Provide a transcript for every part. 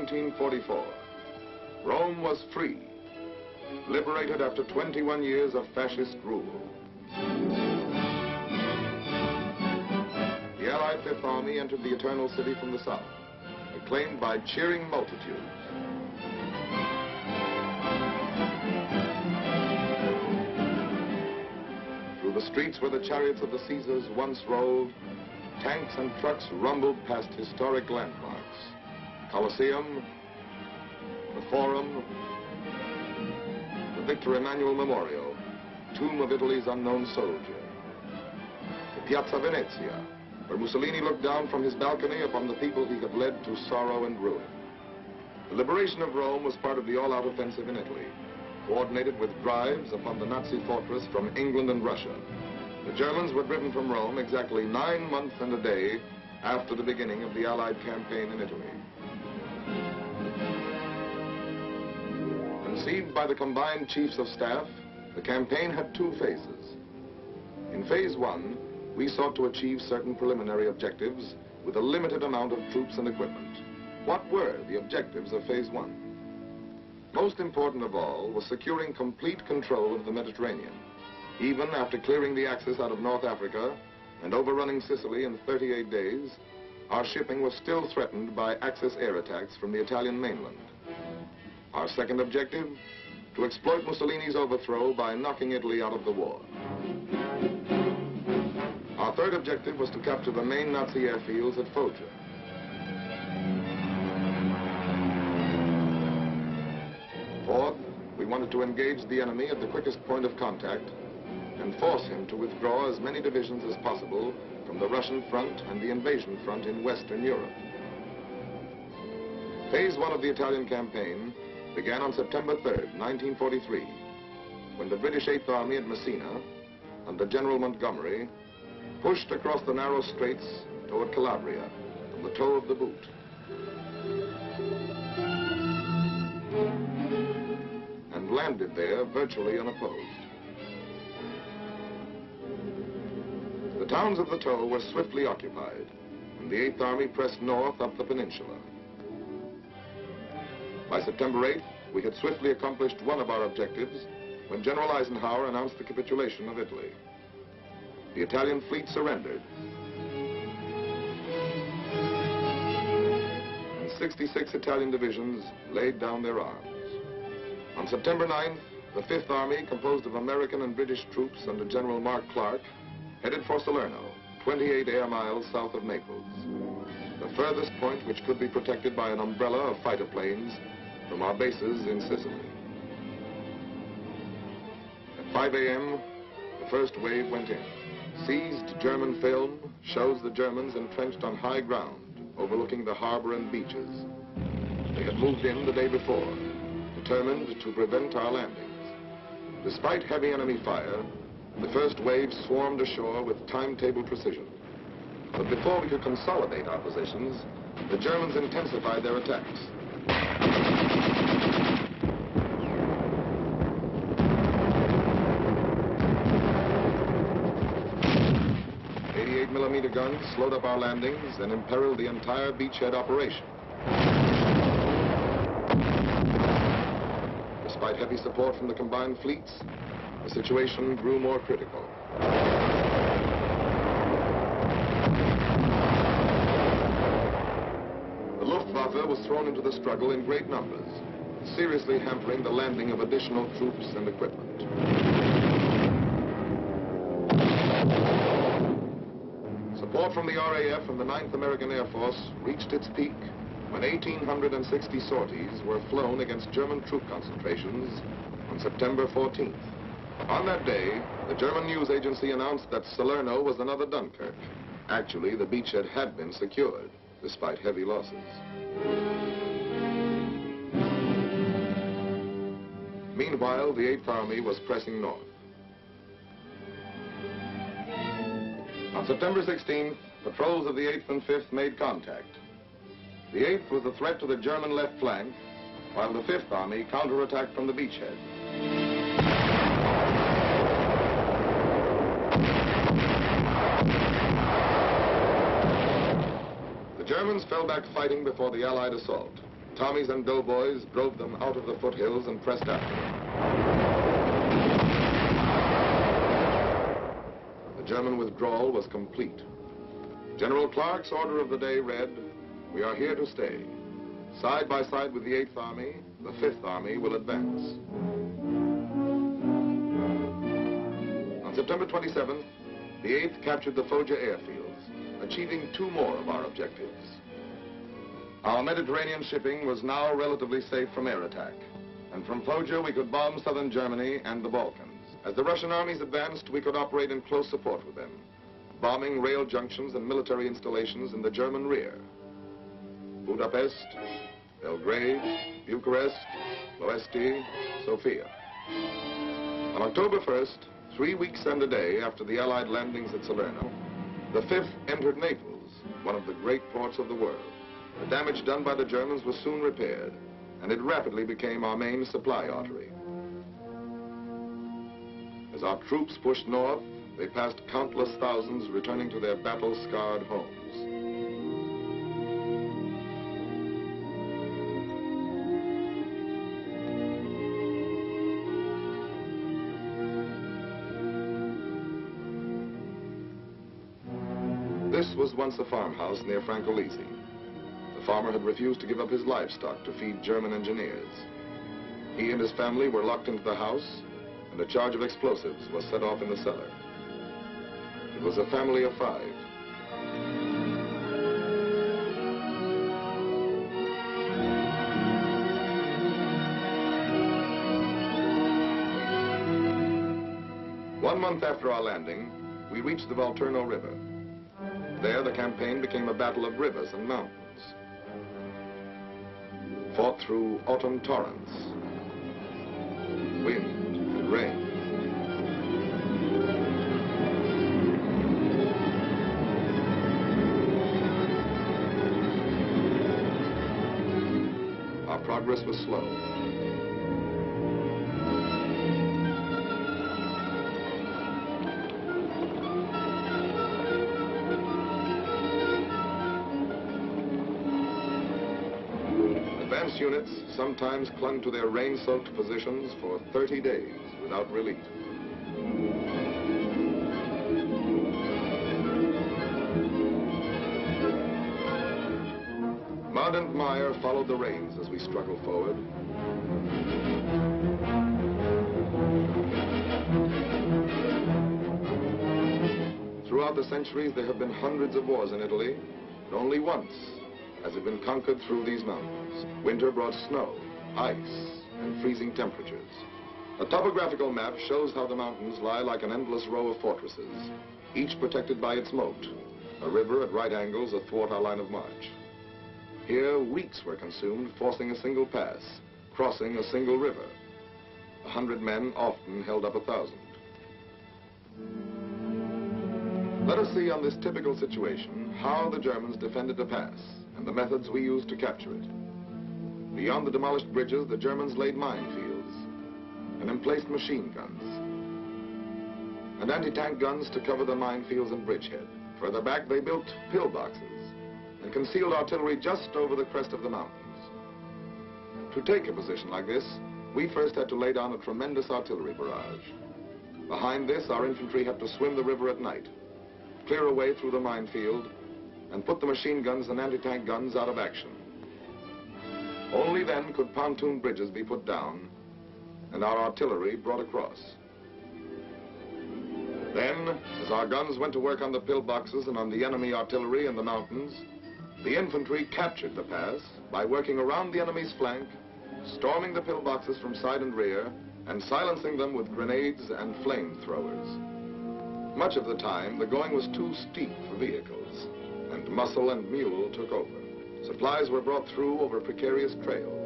1944. Rome was free, liberated after 21 years of fascist rule. The Allied Fifth Army entered the Eternal City from the south, acclaimed by cheering multitudes. Through the streets where the chariots of the Caesars once rolled, tanks and trucks rumbled past historic landmarks. Colosseum, the Forum, the Victor Emmanuel Memorial, tomb of Italy's unknown soldier, the Piazza Venezia, where Mussolini looked down from his balcony upon the people he had led to sorrow and ruin. The liberation of Rome was part of the all-out offensive in Italy, coordinated with drives upon the Nazi fortress from England and Russia. The Germans were driven from Rome exactly 9 months and a day after the beginning of the Allied campaign in Italy. Conceived by the combined chiefs of staff, the campaign had 2 phases. In phase 1, we sought to achieve certain preliminary objectives with a limited amount of troops and equipment. What were the objectives of phase 1? Most important of all was securing complete control of the Mediterranean. Even after clearing the Axis out of North Africa and overrunning Sicily in 38 days, our shipping was still threatened by Axis air attacks from the Italian mainland. Our second objective, to exploit Mussolini's overthrow by knocking Italy out of the war. Our third objective was to capture the main Nazi airfields at Foggia. Fourth, we wanted to engage the enemy at the quickest point of contact and force him to withdraw as many divisions as possible from the Russian front and the invasion front in Western Europe. Phase 1 of the Italian campaign began on September 3rd, 1943, when the British Eighth Army at Messina, under General Montgomery, pushed across the narrow straits toward Calabria from the toe of the boot. And landed there virtually unopposed. The towns of the toe were swiftly occupied, and the Eighth Army pressed north up the peninsula. By September 8th, we had swiftly accomplished one of our objectives when General Eisenhower announced the capitulation of Italy. The Italian fleet surrendered, and 66 Italian divisions laid down their arms. On September 9th, the Fifth Army, composed of American and British troops under General Mark Clark, headed for Salerno, 28 air miles south of Naples, the furthest point which could be protected by an umbrella of fighter planes from our bases in Sicily. At 5 a.m., the first wave went in. Seized German film shows the Germans entrenched on high ground, overlooking the harbor and beaches. They had moved in the day before, determined to prevent our landings. Despite heavy enemy fire, the first wave swarmed ashore with timetable precision. But before we could consolidate our positions, the Germans intensified their attacks. 88mm guns slowed up our landings and imperiled the entire beachhead operation. Despite heavy support from the combined fleets, the situation grew more critical. The Luftwaffe was thrown into the struggle in great numbers, seriously hampering the landing of additional troops and equipment. Support from the RAF and the 9th American Air Force reached its peak when 1,860 sorties were flown against German troop concentrations on September 14th. On that day, the German news agency announced that Salerno was another Dunkirk. Actually, the beachhead had been secured, despite heavy losses. Meanwhile, the Eighth Army was pressing north. On September 16th, patrols of the 8th and 5th made contact. The 8th was a threat to the German left flank, while the 5th Army counterattacked from the beachhead. The Germans fell back fighting before the Allied assault. Tommies and doughboys drove them out of the foothills and pressed after them. The German withdrawal was complete. General Clark's order of the day read, "We are here to stay. Side by side with the 8th Army, the 5th Army will advance." On September 27th, the 8th captured the Foggia airfields, achieving 2 more of our objectives. Our Mediterranean shipping was now relatively safe from air attack, and from Foggia we could bomb southern Germany and the Balkans. As the Russian armies advanced, we could operate in close support with them, bombing rail junctions and military installations in the German rear. Budapest, Belgrade, Bucharest, Ploesti, Sofia. On October 1st, 3 weeks and a day after the Allied landings at Salerno, the 5th entered Naples, one of the great ports of the world. The damage done by the Germans was soon repaired, and it rapidly became our main supply artery. As our troops pushed north, they passed countless thousands returning to their battle-scarred homes. This was once a farmhouse near Francolizi. The farmer had refused to give up his livestock to feed German engineers. He and his family were locked into the house, and a charge of explosives was set off in the cellar. It was a family of 5. One month after our landing, we reached the Volturno River. There, the campaign became a battle of rivers and mountains, fought through autumn torrents, wind and rain. Our progress was slow. Advance units sometimes clung to their rain-soaked positions for 30 days without relief. Mud and mire followed the rains as we struggled forward. Throughout the centuries, there have been hundreds of wars in Italy, but only once has it been conquered through these mountains. Winter brought snow, ice, and freezing temperatures. A topographical map shows how the mountains lie like an endless row of fortresses, each protected by its moat, a river at right angles athwart our line of march. Here, weeks were consumed forcing a single pass, crossing a single river. 100 men often held up 1,000. Let us see on this typical situation how the Germans defended a pass and the methods we used to capture it. Beyond the demolished bridges, the Germans laid minefields and emplaced machine guns and anti-tank guns to cover the minefields and bridgehead. Further back, they built pillboxes and concealed artillery just over the crest of the mountains. To take a position like this, we first had to lay down a tremendous artillery barrage. Behind this, our infantry had to swim the river at night, clear a way through the minefield, and put the machine guns and anti-tank guns out of action. Only then could pontoon bridges be put down and our artillery brought across. Then, as our guns went to work on the pillboxes and on the enemy artillery in the mountains, the infantry captured the pass by working around the enemy's flank, storming the pillboxes from side and rear, and silencing them with grenades and flamethrowers. Much of the time, the going was too steep for vehicles, and muscle and mule took over. Supplies were brought through over precarious trails.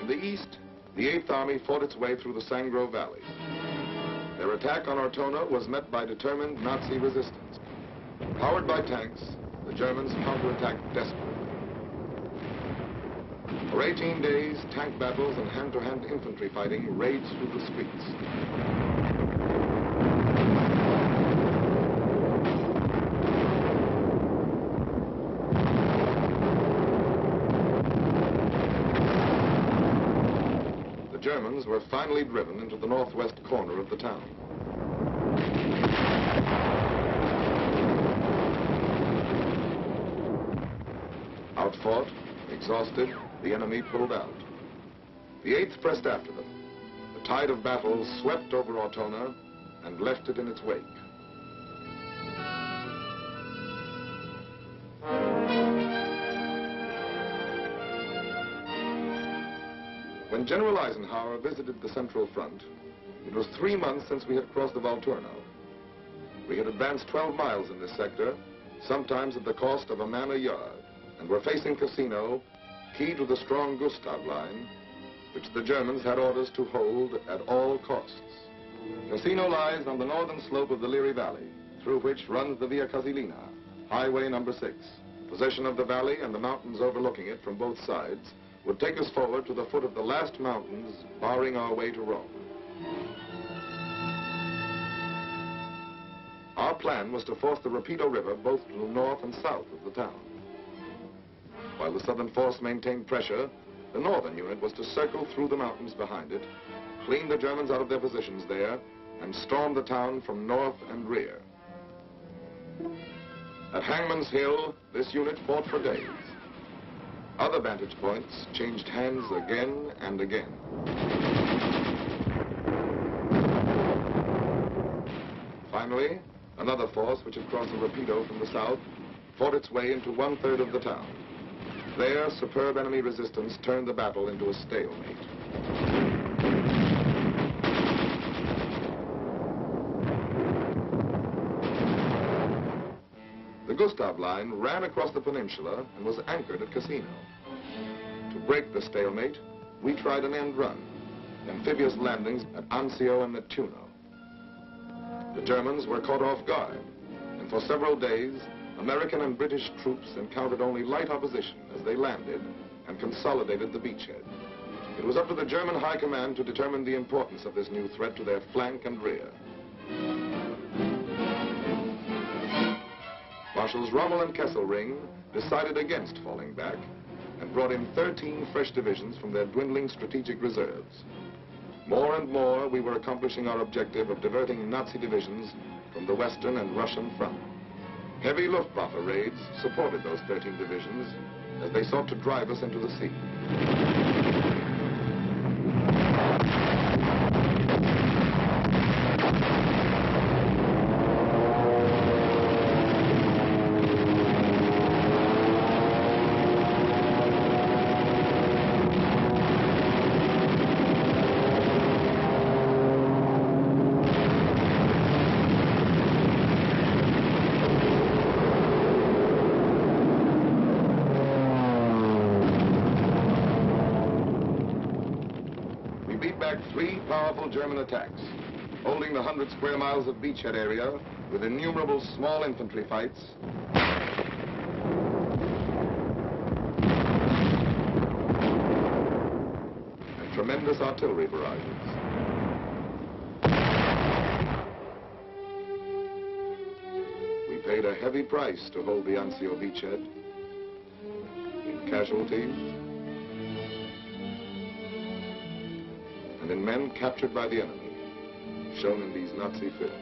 In the east, the 8th Army fought its way through the Sangro Valley. Their attack on Ortona was met by determined Nazi resistance. Powered by tanks, the Germans counterattacked desperately. For 18 days, tank battles and hand-to-hand infantry fighting raged through the streets. Germans were finally driven into the northwest corner of the town. Outfought, exhausted, the enemy pulled out. The 8th pressed after them. The tide of battle swept over Ortona and left it in its wake. When General Eisenhower visited the Central Front, it was 3 months since we had crossed the Volturno. We had advanced 12 miles in this sector, sometimes at the cost of a man a yard, and were facing Cassino, key to the strong Gustav Line, which the Germans had orders to hold at all costs. Cassino lies on the northern slope of the Liri Valley, through which runs the Via Casilina, Highway number 6. Possession of the valley and the mountains overlooking it from both sides would take us forward to the foot of the last mountains, barring our way to Rome. Our plan was to force the Rapido River both to the north and south of the town. While the southern force maintained pressure, the northern unit was to circle through the mountains behind it, clean the Germans out of their positions there, and storm the town from north and rear. At Hangman's Hill, this unit fought for days. Other vantage points changed hands again and again. Finally, another force which had crossed the Rapido from the south fought its way into 1/3 of the town. There, superb enemy resistance turned the battle into a stalemate. The Gustav Line ran across the peninsula and was anchored at Cassino. To break the stalemate, we tried an end run, amphibious landings at Anzio and Neptuno. The Germans were caught off guard, and for several days, American and British troops encountered only light opposition as they landed and consolidated the beachhead. It was up to the German High Command to determine the importance of this new threat to their flank and rear. Marshals Rommel and Kesselring decided against falling back and brought in 13 fresh divisions from their dwindling strategic reserves. More and more, we were accomplishing our objective of diverting Nazi divisions from the Western and Russian front. Heavy Luftwaffe raids supported those 13 divisions as they sought to drive us into the sea. Back 3 powerful German attacks, holding the 100 square miles of beachhead area with innumerable small infantry fights and tremendous artillery barrages. We paid a heavy price to hold the Anzio beachhead in casualties and in men captured by the enemy, shown in these Nazi films.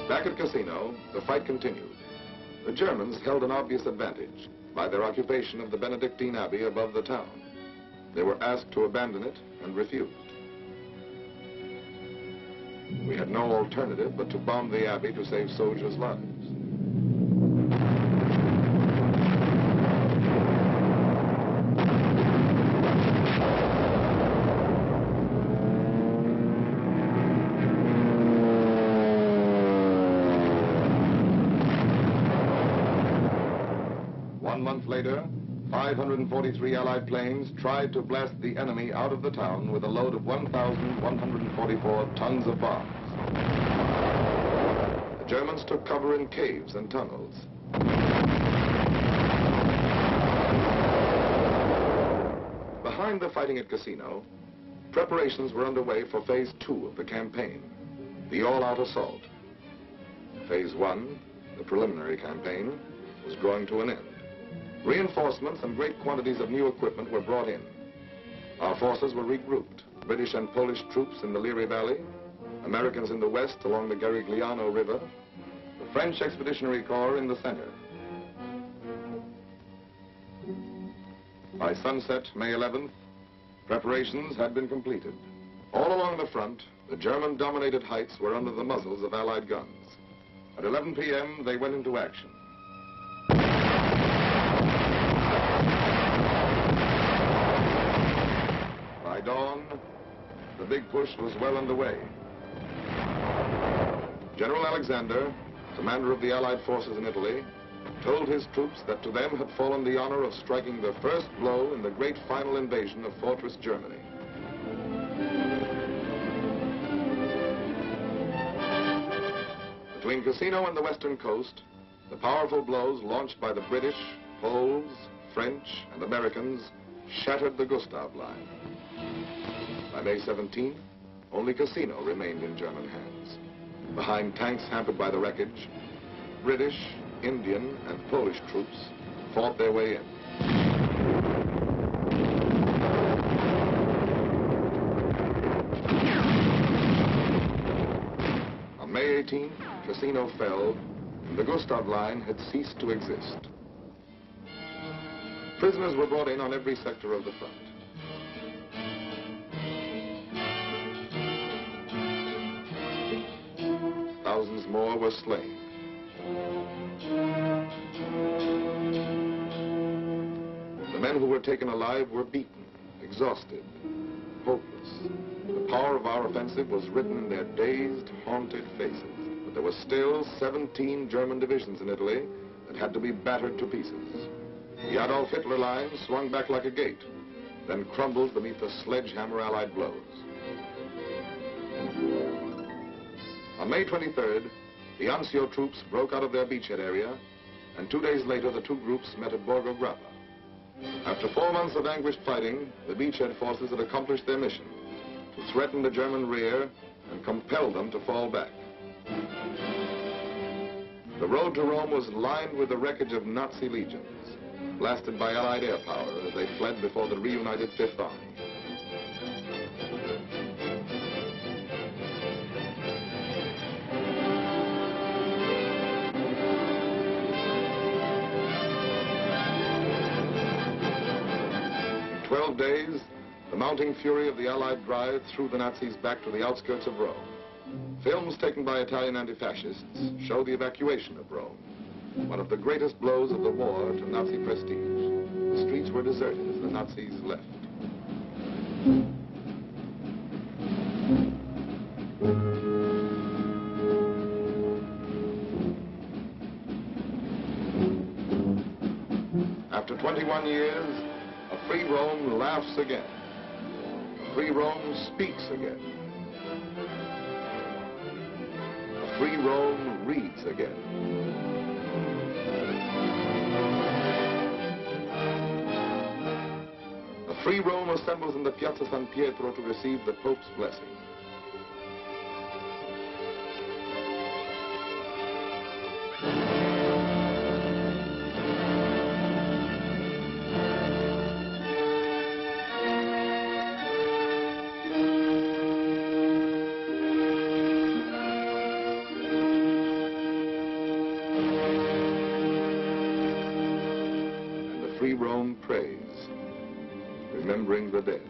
Back at Cassino, the fight continued. The Germans held an obvious advantage by their occupation of the Benedictine Abbey above the town. They were asked to abandon it and refused. We had no alternative but to bomb the abbey to save soldiers' lives. One month later, 543 Allied planes tried to blast the enemy out of the town with a load of 1,144 tons of bombs. The Germans took cover in caves and tunnels. Behind the fighting at Cassino, preparations were underway for phase 2 of the campaign. the all-out assault. Phase 1, the preliminary campaign, was drawing to an end. Reinforcements and great quantities of new equipment were brought in. Our forces were regrouped. British and Polish troops in the Liri Valley, Americans in the west along the Garigliano River, the French Expeditionary Corps in the center. By sunset, May 11th, preparations had been completed. All along the front, the German-dominated heights were under the muzzles of Allied guns. At 11 p.m., they went into action. By dawn, the big push was well underway. General Alexander, commander of the Allied forces in Italy, told his troops that to them had fallen the honor of striking the first blow in the great final invasion of Fortress Germany. Between Cassino and the western coast, the powerful blows launched by the British, Poles, French, and Americans shattered the Gustav Line. By May 17th, only Cassino remained in German hands. Behind tanks hampered by the wreckage, British, Indian, and Polish troops fought their way in. On May 18th, Cassino fell, and the Gustav Line had ceased to exist. Prisoners were brought in on every sector of the front. Thousands more were slain. The men who were taken alive were beaten, exhausted, hopeless. The power of our offensive was written in their dazed, haunted faces. But there were still 17 German divisions in Italy that had to be battered to pieces. The Adolf Hitler line swung back like a gate, then crumbled beneath the sledgehammer Allied blows. On May 23rd, the Anzio troops broke out of their beachhead area, and 2 days later the two groups met at Borgo Grappa. After 4 months of anguished fighting, the beachhead forces had accomplished their mission, to threaten the German rear and compel them to fall back. The road to Rome was lined with the wreckage of Nazi legions, blasted by Allied air power as they fled before the reunited Fifth Army. In 12 days, the mounting fury of the Allied drive threw the Nazis back to the outskirts of Rome. Films taken by Italian anti-fascists show the evacuation of Rome, one of the greatest blows of the war to Nazi prestige. The streets were deserted as the Nazis left. After 21 years, a free Rome laughs again. A free Rome speaks again. A free Rome reads again. A free Rome assembles in the Piazza San Pietro to receive the Pope's blessing. Free Rome prays, remembering the dead.